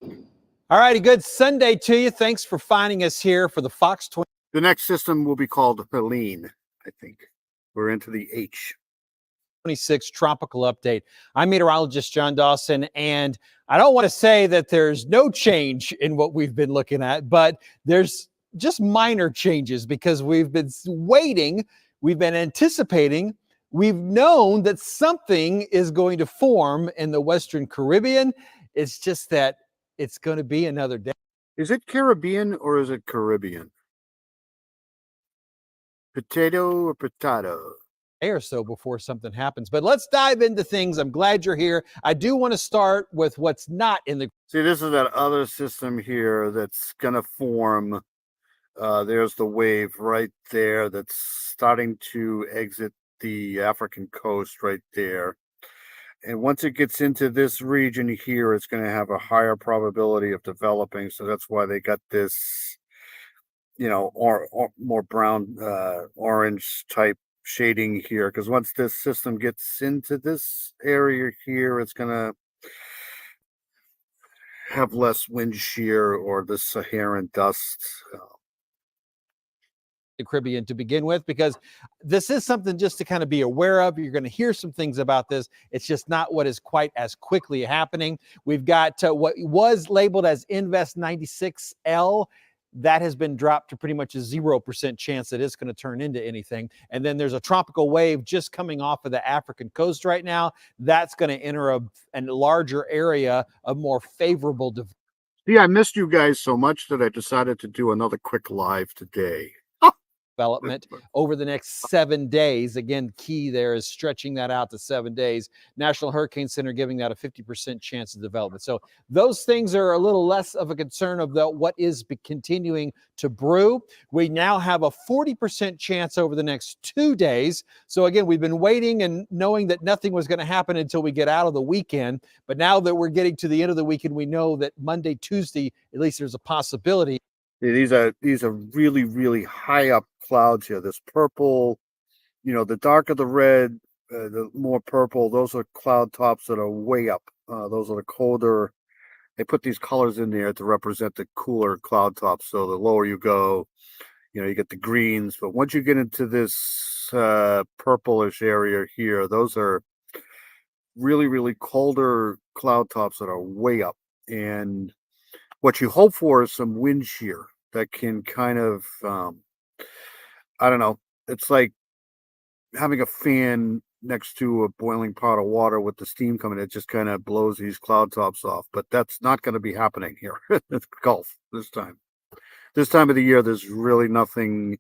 C: All righty, good Sunday to you. Thanks for finding us here for the Fox 20.
A: The next system will be called Helene, I think. We're into the H.
C: 26 tropical update. I'm meteorologist John Dawson, and I don't want to say that there's no change in what we've been looking at, but there's just minor changes because we've been waiting, we've been anticipating, we've known that something is going to form in the Western Caribbean. It's just that it's going to be another day.
A: Is it Caribbean or is it Caribbean? Potato or potato?
C: Or so before something happens. But let's dive into things. I'm glad you're here. I do want to start with what's not in the.
A: See, this is that other system here that's going to form. There's the wave right there that's starting to exit the African coast right there. And once it gets into this region here, it's going to have a higher probability of developing. So that's why they got this, or more brown, orange type shading here. Because once this system gets into this area here, it's going to have less wind shear or the Saharan dust.
C: The Caribbean to begin with, because this is something just to kind of be aware of. You're going to hear some things about this. It's just not what is quite as quickly happening. We've got what was labeled as Invest 96L. That has been dropped to pretty much a 0% chance that it's going to turn into anything. And then there's a tropical wave just coming off of the African coast right now. That's going to enter a larger area of more favorable.
A: See, I missed you guys so much that I decided to do another quick live today.
C: Development over the next 7 days. Again, key there is stretching that out to 7 days. National Hurricane Center giving that a 50% chance of development. So those things are a little less of a concern of what is continuing to brew. We now have a 40% chance over the next 2 days. So again, we've been waiting and knowing that nothing was going to happen until we get out of the weekend. But now that we're getting to the end of the weekend, we know that Monday, Tuesday, at least there's a possibility.
A: These are really, really high up clouds here. This purple, the darker the red, the more purple. Those are cloud tops that are way up. Those are the colder. They put these colors in there to represent the cooler cloud tops. So the lower you go, you get the greens. But once you get into this purplish area here, those are really, really colder cloud tops that are way up. And what you hope for is some wind shear that can kind of, I don't know, it's like having a fan next to a boiling pot of water with the steam coming. It just kind of blows these cloud tops off. But that's not going to be happening here at the Gulf this time. This time of the year, there's really nothing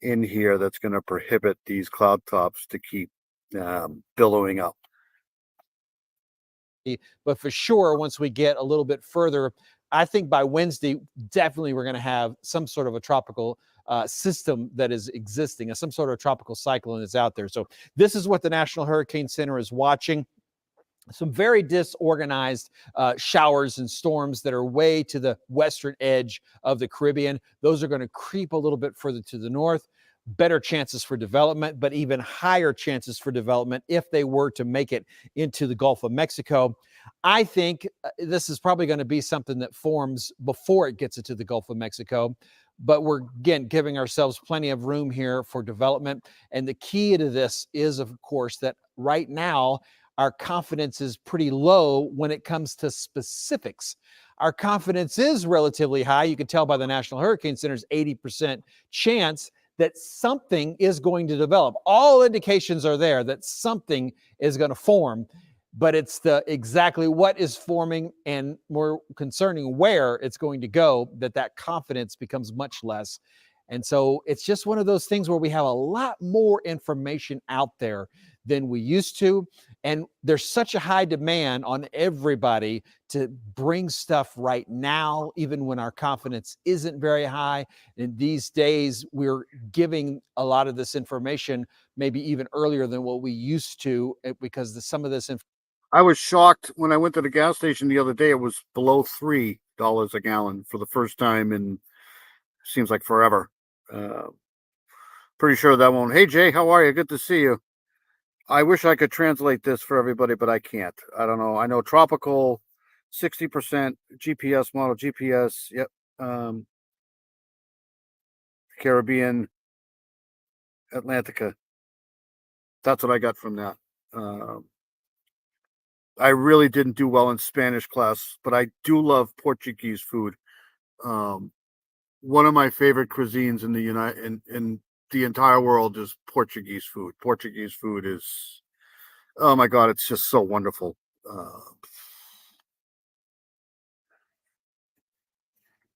A: in here that's going to prohibit these cloud tops to keep billowing up.
C: But for sure, once we get a little bit further, I think by Wednesday, definitely we're going to have some sort of a tropical system that is existing, some sort of tropical cyclone that's out there. So this is what the National Hurricane Center is watching. Some very disorganized showers and storms that are way to the western edge of the Caribbean. Those are going to creep a little bit further to the north. Better chances for development, but even higher chances for development if they were to make it into the Gulf of Mexico. I think this is probably going to be something that forms before it gets into the Gulf of Mexico. But we're, again, giving ourselves plenty of room here for development. And the key to this is, of course, that right now, our confidence is pretty low when it comes to specifics. Our confidence is relatively high. You can tell by the National Hurricane Center's 80% chance that something is going to develop. All indications are there that something is going to form, but it's the exactly what is forming and more concerning where it's going to go that confidence becomes much less. And so it's just one of those things where we have a lot more information out there than we used to. And there's such a high demand on everybody to bring stuff right now, even when our confidence isn't very high. In these days, we're giving a lot of this information maybe even earlier than what we used to, because some of this
A: I was shocked when I went to the gas station the other day. It was below $3 a gallon for the first time in seems like forever. Pretty sure that won't. Hey, Jay, how are you? Good to see you. I wish I could translate this for everybody, but I can't. I don't know. I know tropical, 60% GPS model, GPS. Yep. Caribbean, Atlantica. That's what I got from that. I really didn't do well in Spanish class, but I do love Portuguese food. One of my favorite cuisines in the entire world is Portuguese food. Portuguese food is, oh my God, it's just so wonderful.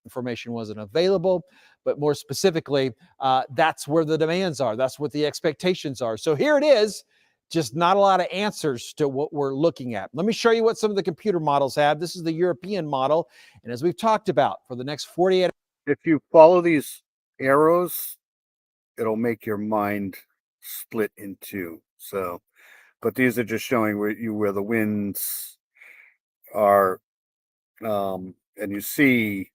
C: information wasn't available, but more specifically, that's where the demands are. That's what the expectations are. So here it is, just not a lot of answers to what we're looking at. Let me show you what some of the computer models have. This is the European model. And as we've talked about, for the next 48
A: If you follow these arrows, it'll make your mind split in two. So, but these are just showing where the winds are, and you see,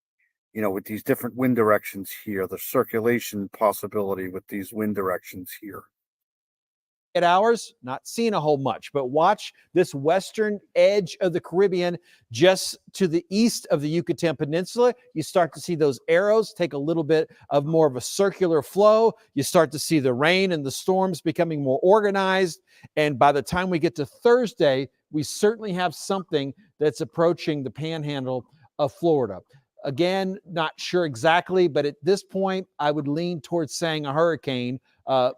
A: with these different wind directions here, the circulation possibility with these wind directions here.
C: hours, not seeing a whole much, but watch this western edge of the Caribbean just to the east of the Yucatan Peninsula. You start to see those arrows take a little bit of more of a circular flow. You start to see the rain and the storms becoming more organized. And by the time we get to Thursday, we certainly have something that's approaching the panhandle of Florida. Again, not sure exactly, but at this point, I would lean towards saying a hurricane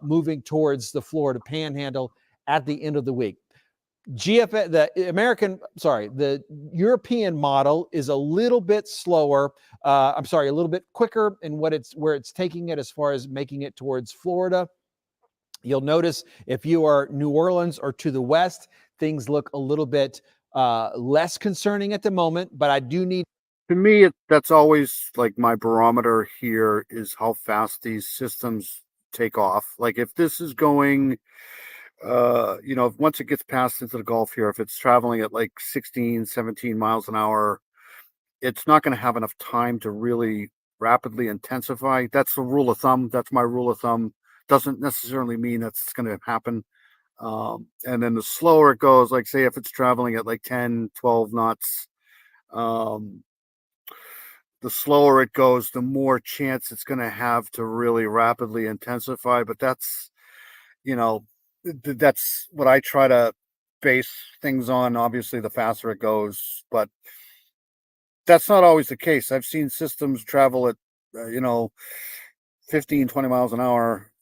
C: moving towards the Florida Panhandle at the end of the week. The European model is a little bit slower. A little bit quicker in where it's taking it as far as making it towards Florida. You'll notice if you are New Orleans or to the west, things look a little bit less concerning at the moment, but I do need.
A: To me, that's always like my barometer here is how fast these systems take off. Like if this is going, once it gets past into the Gulf here, if it's traveling at like 16, 17 miles an hour, it's not going to have enough time to really rapidly intensify. That's the rule of thumb. That's my rule of thumb. Doesn't necessarily mean that's going to happen. And then the slower it goes, like say if it's traveling at like 10, 12 knots, the slower it goes, the more chance it's going to have to really rapidly intensify. But that's, that's what I try to base things on. Obviously, the faster it goes, but that's not always the case. I've seen systems travel at, 15, 20 miles an hour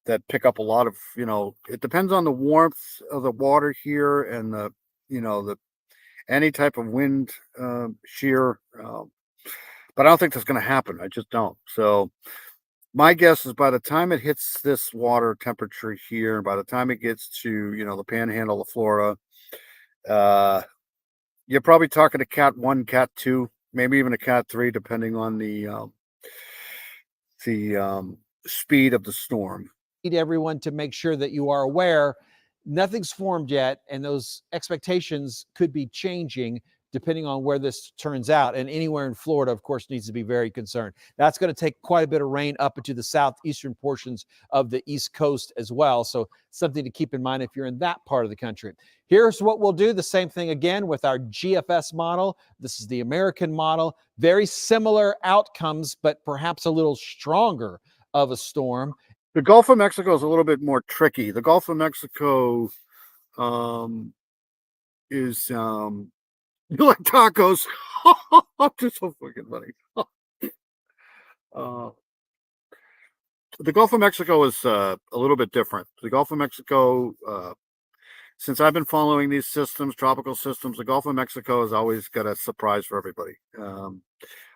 A: that pick up a lot of, it depends on the warmth of the water here and any type of wind shear. But I don't think that's going to happen. I just don't. So my guess is by the time it hits this water temperature here, and by the time it gets to, the panhandle of Florida, you're probably talking a Cat 1, Cat 2, maybe even a Cat 3, depending on the speed of the storm.
C: Need everyone to make sure that you are aware nothing's formed yet, and those expectations could be changing depending on where this turns out. And anywhere in Florida, of course, needs to be very concerned. That's going to take quite a bit of rain up into the southeastern portions of the East Coast as well. So something to keep in mind if you're in that part of the country. Here's what we'll do. The same thing again with our GFS model. This is the American model. Very similar outcomes, but perhaps a little stronger of a storm.
A: The Gulf of Mexico is a little bit more tricky. The Gulf of Mexico is you like tacos? Just so fucking funny. The Gulf of Mexico is a little bit different. The Gulf of Mexico, since I've been following these systems, tropical systems, the Gulf of Mexico has always got a surprise for everybody.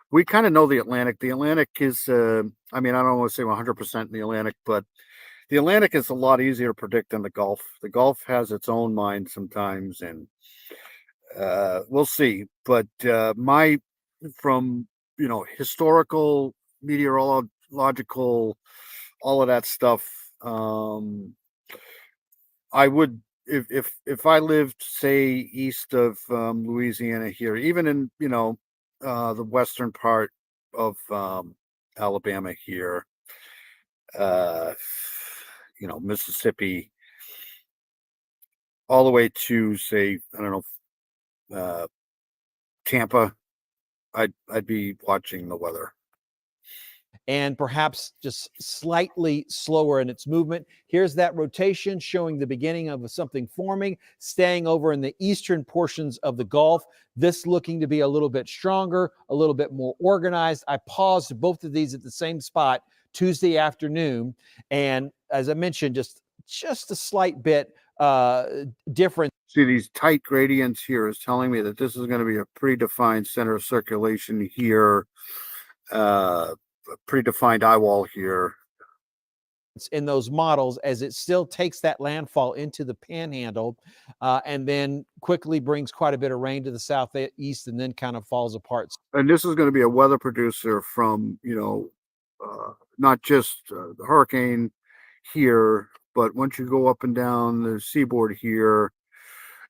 A: We kind of know the Atlantic. The Atlantic is, I don't want to say 100% in the Atlantic, but the Atlantic is a lot easier to predict than the Gulf. The Gulf has its own mind sometimes, and we'll see. But from historical, meteorological, all of that stuff, I would, if I lived, say, east of Louisiana here, even in the western part of Alabama here, Mississippi, all the way to, say, I don't know, Tampa, I'd be watching the weather.
C: And perhaps just slightly slower in its movement. Here's that rotation showing the beginning of something forming, staying over in the eastern portions of the Gulf. This looking to be a little bit stronger, a little bit more organized. I paused both of these at the same spot Tuesday afternoon. And as I mentioned, just a slight bit different.
A: See, these tight gradients here is telling me that this is going to be a predefined center of circulation here. predefined eye wall here.
C: In those models, as it still takes that landfall into the panhandle and then quickly brings quite a bit of rain to the southeast and then kind of falls apart.
A: And this is going to be a weather producer from, not just the hurricane here, but once you go up and down the seaboard here,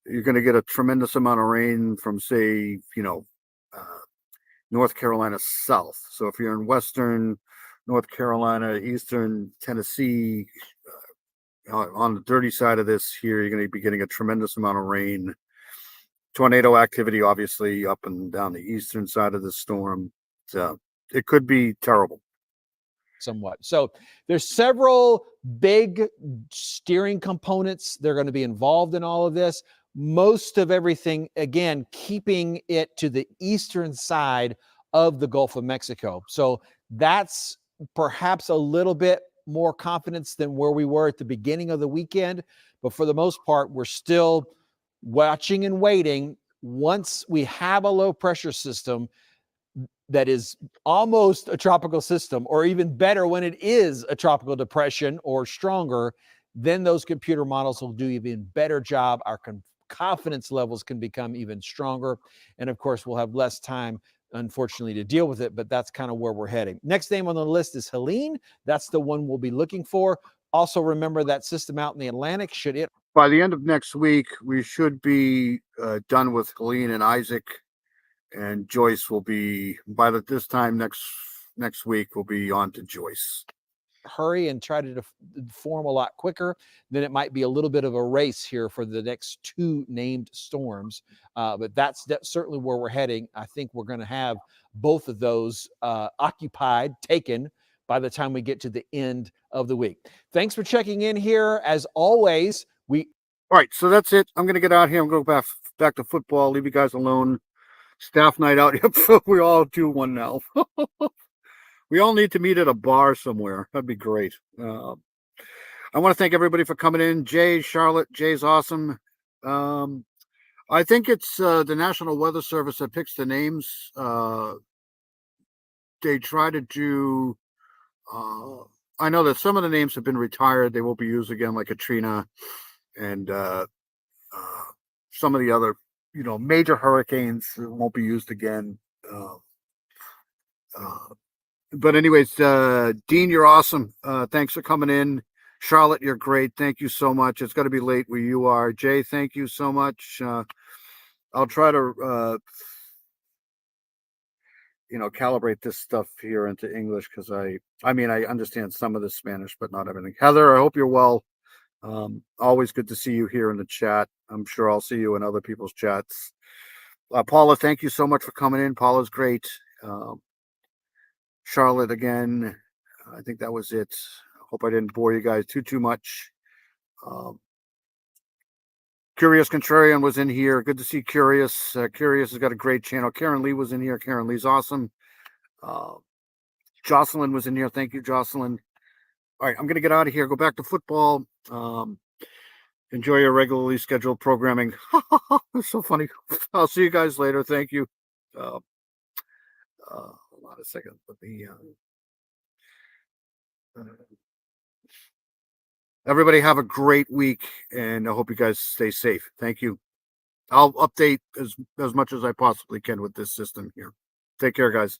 A: you're going to get a tremendous amount of rain from, say, North Carolina south. So if you're in western North Carolina, eastern Tennessee, on the dirty side of this here, you're going to be getting a tremendous amount of rain. Tornado activity, obviously, up and down the eastern side of the storm. So it could be terrible.
C: Somewhat. So there's several big steering components. They're going to be involved in all of this. Most of everything, again, keeping it to the eastern side of the Gulf of Mexico. So that's perhaps a little bit more confidence than where we were at the beginning of the weekend. But for the most part, we're still watching and waiting. Once we have a low pressure system that is almost a tropical system, or even better when it is a tropical depression or stronger, then those computer models will do even better job. Our confidence levels can become even stronger. And of course, we'll have less time, unfortunately, to deal with it, but that's kind of where we're heading. Next name on the list is Helene. That's the one we'll be looking for. Also, remember that system out in the Atlantic. Should it?
A: By the end of next week, we should be done with Helene and Isaac, and Joyce will be, this time next week, we'll be on to Joyce.
C: Hurry and try to form a lot quicker, then it might be a little bit of a race here for the next two named storms. But that's certainly where we're heading. I think we're going to have both of those taken by the time we get to the end of the week. Thanks for checking in here. As always, all
A: right, so that's it. I'm going to get out here. I'm going to go back to football, leave you guys alone. Staff night out. We all do one now. We all need to meet at a bar somewhere. That'd be great. I want to thank everybody for coming in. Jay, Charlotte, Jay's awesome. I think it's the National Weather Service that picks the names. They try to do, I know that some of the names have been retired. They won't be used again, like Katrina and some of the other, major hurricanes won't be used again. But anyways, Dean, you're awesome. Thanks for coming in. Charlotte, you're great. Thank you so much. It's going to be late where you are. Jay, thank you so much. I'll try to, calibrate this stuff here into English because I understand some of the Spanish, but not everything. Heather, I hope you're well. Always good to see you here in the chat. I'm sure I'll see you in other people's chats. Paula, thank you so much for coming in. Paula's great. Charlotte, again, I think that was it. I hope I didn't bore you guys too much. Curious Contrarian was in here. Good to see Curious. Curious has got a great channel. Karen Lee was in here. Karen Lee's awesome. Jocelyn was in here. Thank you, Jocelyn. All right, I'm going to get out of here. Go back to football. Enjoy your regularly scheduled programming. It's so funny. I'll see you guys later. Thank you. Hold on a second. Let me. Everybody have a great week, and I hope you guys stay safe. Thank you. I'll update as much as I possibly can with this system here. Take care, guys.